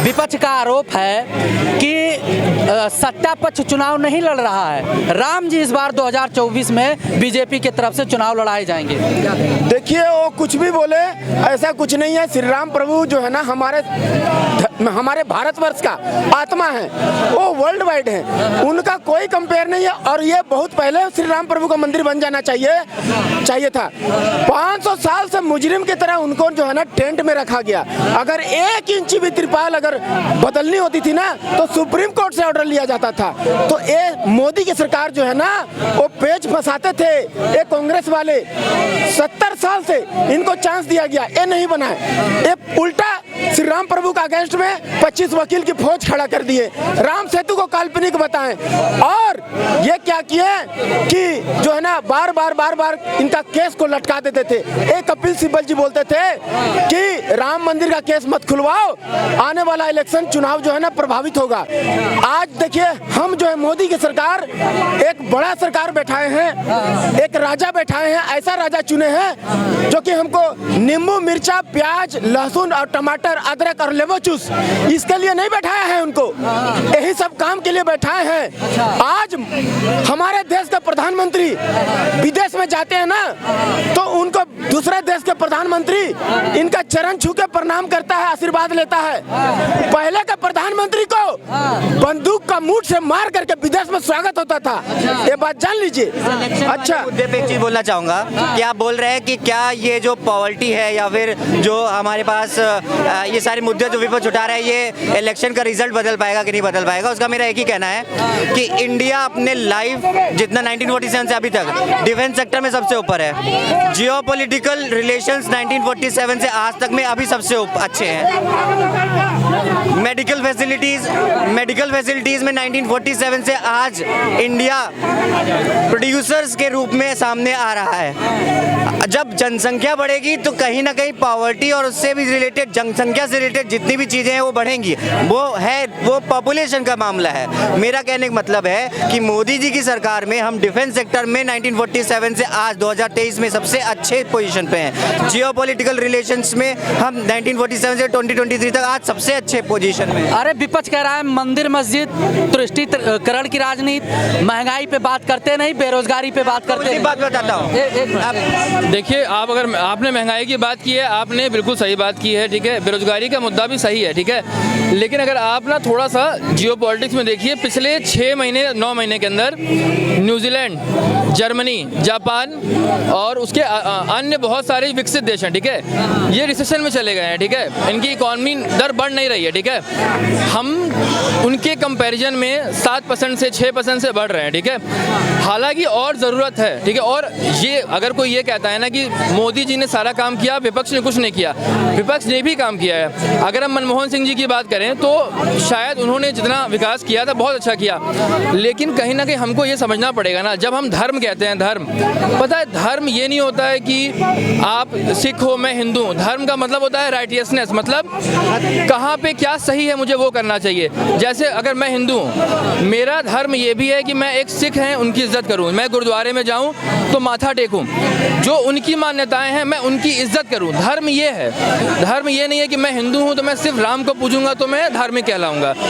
विपक्ष का आरोप है कि सत्ता पक्ष चुनाव नहीं लड़ रहा है। राम जी इस बार 2024 में बीजेपी की तरफ से चुनाव लड़ाए जाएंगे। देखिए, वो कुछ भी बोले, ऐसा कुछ नहीं है। श्री राम प्रभु जो है ना हमारे भारतवर्ष का आत्मा है, वो वर्ल्ड वाइड है, उनका कोई कंपेयर नहीं है। और ये बहुत पहले श्री राम प्रभु का मंदिर बन जाना चाहिए था। 500 साल से मुजरिम की तरह उनको जो है ना टेंट में रखा गया। अगर 1 इंच भी त्रिपाल अगर बदलनी होती थी ना तो सुप्रीम कोर्ट से ऑर्डर लिया जाता था। तो ये मोदी की सरकार जो है ना वो पेच फंसाते थे ये कांग्रेस वाले। 70 साल से इनको चांस दिया गया, ये नहीं बना है। ये उल्टा श्री राम प्रभु का अगेंस्ट में 25 वकील की फौज खड़ा कर दिए, राम सेतु को काल्पनिक बताएं। और ये क्या किए कि जो है ना बार बार इनका केस को लटका देते थे। एक कपिल सिब्बल जी बोलते थे कि राम मंदिर का केस मत खुलवाओ, आने वाला इलेक्शन चुनाव जो है ना प्रभावित होगा। आज देखिए, हम जो है मोदी की सरकार एक बड़ा सरकार बैठाए हैं, एक राजा बैठाए हैं, ऐसा राजा चुने हैं जो कि हमको नींबू, मिर्चा, प्याज, लहसुन और टमाटर, अदरक और लेमन जूस इसके लिए नहीं बैठाया है, उनको यही सब काम के लिए बैठाए हैं। आज हमारे देश का प्रधानमंत्री विदेश में जाते हैं ना तो उनको दूसरे देश के प्रधानमंत्री इनका चरण छू के प्रणाम करता है, आशीर्वाद लेता है। पहले के प्रधानमंत्री को बंदूक का मुठ से मार करके विदेश में स्वागत होता था, ये बात जान लीजिए। अच्छा, मुद्दे पे एक चीज बोलना चाहूंगा कि आप बोल रहे हैं कि क्या ये जो पॉवर्टी है या फिर जो हमारे पास ये सारे मुद्दे जो विपक्ष उठा रहा है, ये इलेक्शन का रिजल्ट बदल पाएगा कि नहीं बदल पाएगा? उसका मेरा एक ही कहना है कि इंडिया अपने लाइफ जितना 1947 से अभी तक डिफेंस सेक्टर में सबसे ऊपर है। जियोपॉलिटिकल रिलेशंस 1947 से आज तक में अभी सबसे अच्छे हैं। मेडिकल फैसिलिटीज में 1947 से आज इंडिया प्रोड्यूसर्स के रूप में सामने आ रहा है। जब जनसंख्या बढ़ेगी तो कहीं ना कहीं पॉवर्टी और उससे भी रिलेटेड, जनसंख्या से रिलेटेड जितनी भी चीज़ें हैं वो बढ़ेंगी। वो पॉपुलेशन का मामला है। मेरा कहने का मतलब है कि मोदी जी की सरकार में हम डिफेंस सेक्टर में 1947 से आज 2023 में सबसे अच्छे पोजीशन पे हैं। जियोपॉलिटिकल रिलेशंस में हम 1947 से 2023 तक आज सबसे अच्छे पोजीशन में हैं। अरे विपक्ष कह रहा है मंदिर मस्जिद तुष्टिकरण की राजनीति, महंगाई पे बात करते नहीं, बेरोजगारी पे बात करते नहीं। बात बताता हूँ। देखिए, आप अगर आपने महंगाई की बात की है, आपने बिल्कुल सही बात की है, ठीक है। बेरोजगारी का मुद्दा भी सही है, ठीक है। लेकिन अगर आप ना थोड़ा सा जियोपॉलिटिक्स में देखिए, पिछले 6 महीने 9 महीने के अंदर न्यूजीलैंड, जर्मनी, जापान और उसके अन्य बहुत सारे विकसित देश हैं, ठीक है, ये रिसेशन में चले गए हैं, ठीक है। इनकी इकॉनमी दर बढ़ नहीं रही है, ठीक है। हम उनके कंपैरिजन में 7% से 6% से बढ़ रहे हैं, ठीक है। हालांकि और ज़रूरत है, ठीक है। और ये अगर कोई ये कहता है ना कि मोदी जी ने सारा काम किया, विपक्ष ने कुछ नहीं किया, विपक्ष ने भी काम किया है। अगर हम मनमोहन सिंह जी की बात करें तो शायद उन्होंने जितना विकास किया था बहुत अच्छा किया, लेकिन कहीं ना कहीं हमको ये समझना पड़ेगा ना, जब हम धर्म कहते हैं, धर्म, पता है धर्म ये नहीं होता है कि आप सिख हो मैं हिंदू हूँ। धर्म का मतलब होता है राइटियसनेस, मतलब कहाँ पे क्या सही है मुझे वो करना चाहिए। जैसे अगर मैं हिंदू हूँ, मेरा धर्म ये भी है कि मैं एक सिख हैं उनकी इज्जत करूँ, मैं गुरुद्वारे में जाऊँ तो माथा टेकूँ, जो उनकी मान्यताएं हैं मैं उनकी इज्जत करूँ। धर्म ये है, धर्म ये नहीं है कि मैं हिंदू हूँ तो मैं सिर्फ राम को पूजूंगा तो मैं धार्मिक कहलाऊंगा।